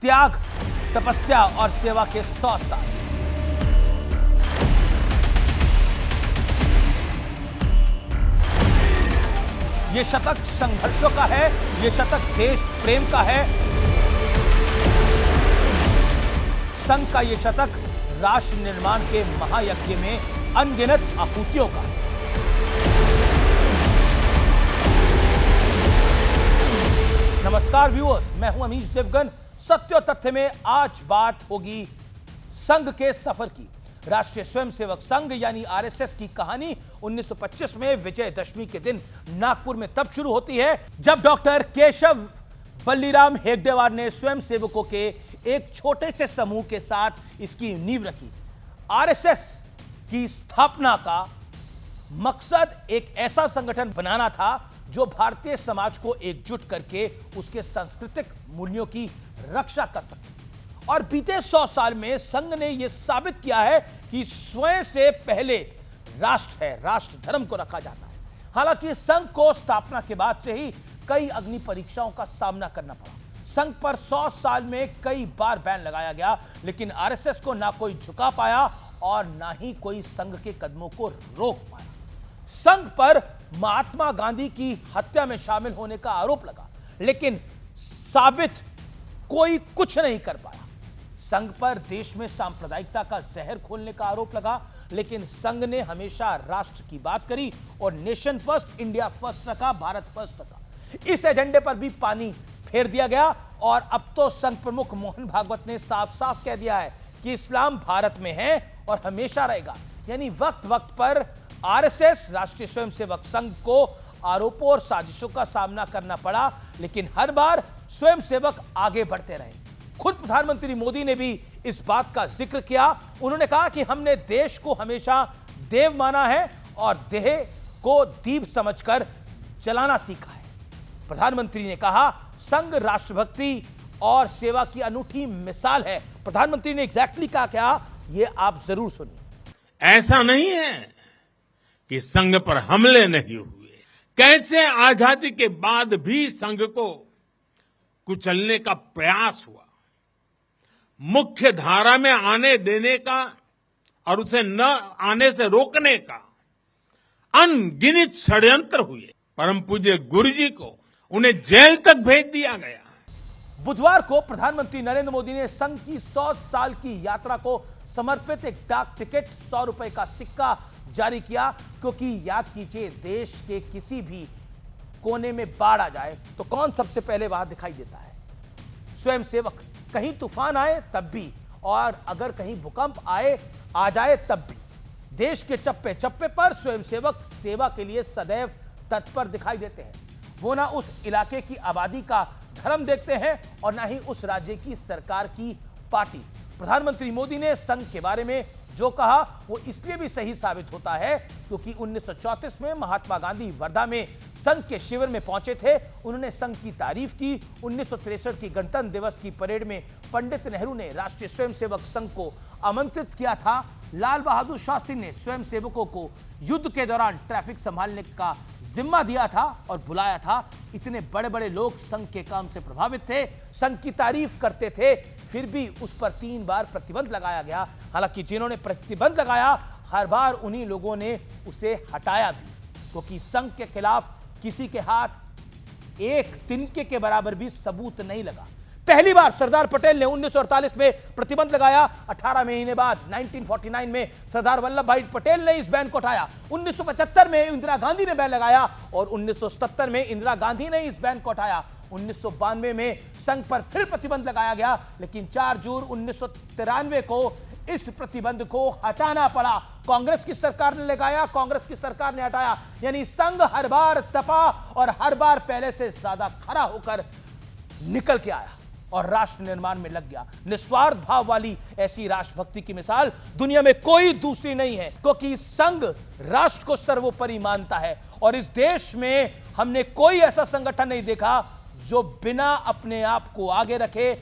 त्याग, तपस्या और सेवा के 100 साल। ये शतक संघर्षों का है, ये शतक देश प्रेम का है। संघ का ये शतक राष्ट्र निर्माण के महायज्ञ में अनगिनत आहुतियों का। नमस्कार व्यूअर्स, मैं हूं अमीश देवगन। सत्य और तथ्य में आज बात होगी संघ के सफर की। राष्ट्रीय स्वयंसेवक संघ यानी आरएसएस की कहानी 1925 में विजयदशमी के दिन नागपुर में तब शुरू होती है जब डॉक्टर केशव बल्लीराम हेगडेवार ने स्वयंसेवकों के एक छोटे से समूह के साथ इसकी नींव रखी। आरएसएस की स्थापना का मकसद एक ऐसा संगठन बनाना था जो भारतीय समाज को एकजुट करके उसके सांस्कृतिक मूल्यों की रक्षा कर सके। और बीते 100 साल में संघ ने यह साबित किया है कि स्वयं से पहले राष्ट्र है, राष्ट्र धर्म को रखा जाता है। हालांकि संघ को स्थापना के बाद से ही कई अग्नि परीक्षाओं का सामना करना पड़ा। संघ पर 100 साल में कई बार बैन लगाया गया, लेकिन आरएसएस को ना कोई झुका पाया और ना ही कोई संघ के कदमों को रोक पाया। संघ पर महात्मा गांधी की हत्या में शामिल होने का आरोप लगा, लेकिन साबित कोई कुछ नहीं कर पाया। संघ पर देश में सांप्रदायिकता का जहर खोलने का आरोप लगा, लेकिन संघ ने हमेशा राष्ट्र की बात करी और नेशन फर्स्ट, इंडिया फर्स्ट रखा, भारत फर्स्ट रखा। इस एजेंडे पर भी पानी फेर दिया गया और अब तो संघ प्रमुख मोहन भागवत ने साफ साफ कह दिया है कि इस्लाम भारत में है और हमेशा रहेगा। यानी वक्त वक्त पर आरएसएस राष्ट्रीय स्वयंसेवक संघ को आरोपों और साजिशों का सामना करना पड़ा, लेकिन हर बार स्वयंसेवक आगे बढ़ते रहे। खुद प्रधानमंत्री मोदी ने भी इस बात का जिक्र किया। उन्होंने कहा कि हमने देश को हमेशा देव माना है और देह को दीप समझकर चलाना सीखा है। प्रधानमंत्री ने कहा संघ राष्ट्रभक्ति और सेवा की अनूठी मिसाल है। प्रधानमंत्री ने एग्जैक्टली कहा क्या, ये आप जरूर सुनिए। ऐसा नहीं है कि संघ पर हमले नहीं हुए। कैसे आजादी के बाद भी संघ को कुचलने का प्रयास हुआ, मुख्य धारा में आने देने का और उसे न आने से रोकने का अनगिनत षड्यंत्र हुए। परम पूज्य गुरु जी को उन्हें जेल तक भेज दिया गया। बुधवार को प्रधानमंत्री नरेंद्र मोदी ने संघ की 100 साल की यात्रा को समर्पित एक डाक टिकट 100 रुपए का सिक्का जारी किया, क्योंकि याद कीजिए देश के किसी भी कोने में बाढ़ आ जाए तो कौन सबसे पहले वहां दिखाई देता है? स्वयंसेवक। कहीं तूफान आए तब भी, और अगर कहीं भूकंप आ जाए तब भी देश के चप्पे चप्पे पर स्वयंसेवक सेवा के लिए सदैव तत्पर दिखाई देते हैं। वो ना उस इलाके की आबादी का धर्म देखते हैं और ना ही उस राज्य की सरकार की पार्टी। प्रधानमंत्री मोदी ने संघ के बारे में जो कहा वो इसलिए भी सही साबित होता है क्योंकि 1934 में महात्मा गांधी वर्धा में संघ के शिविर में पहुंचे थे। उन्होंने संघ की तारीफ की। 1963 की गणतंत्र दिवस की परेड में पंडित नेहरू ने राष्ट्रीय स्वयंसेवक संघ को आमंत्रित किया था। लाल बहादुर शास्त्री ने स्वयंसेवकों को युद्ध के दौरान ट्रैफिक संभालने का जिम्मा दिया था और बुलाया था। इतने बड़े बड़े लोग संघ के काम से प्रभावित थे, संघ की तारीफ करते थे, फिर भी उस पर 3 बार प्रतिबंध लगाया गया। हालांकि जिन्होंने प्रतिबंध लगाया हर बार उन्हीं लोगों ने उसे हटाया भी, क्योंकि संघ के खिलाफ किसी के हाथ एक तिनके के बराबर भी सबूत नहीं लगा। पहली बार सरदार पटेल ने 1948 में प्रतिबंध लगाया। 18 महीने बाद 1949 में सरदार वल्लभ भाई पटेल ने इस बैन को हटाया। 1975 में इंदिरा गांधी ने बैन लगाया और 1977 में इंदिरा गांधी ने इस बैन को हटाया। 1992 में संघ पर फिर प्रतिबंध लगाया गया, लेकिन 4 जून 1993 को इस प्रतिबंध को हटाना पड़ा। कांग्रेस की सरकार ने लगाया, कांग्रेस की सरकार ने हटाया। यानी संघ हर बार तपा और हर बार पहले से ज्यादा खड़ा होकर निकल के आया और राष्ट्र निर्माण में लग गया। निस्वार्थ भाव वाली ऐसी राष्ट्रभक्ति की मिसाल दुनिया में कोई दूसरी नहीं है, क्योंकि संघ राष्ट्र को सर्वोपरि मानता है। और इस देश में हमने कोई ऐसा संगठन नहीं देखा जो बिना अपने आप को आगे रखे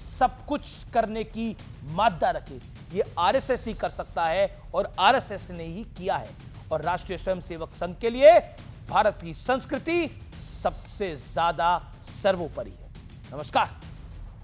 सब कुछ करने की मादा रखे। ये आरएसएस ही कर सकता है और आरएसएस ने ही किया है। और राष्ट्रीय स्वयंसेवक संघ के लिए भारत की संस्कृति सबसे ज्यादा सर्वोपरि है। नमस्कार।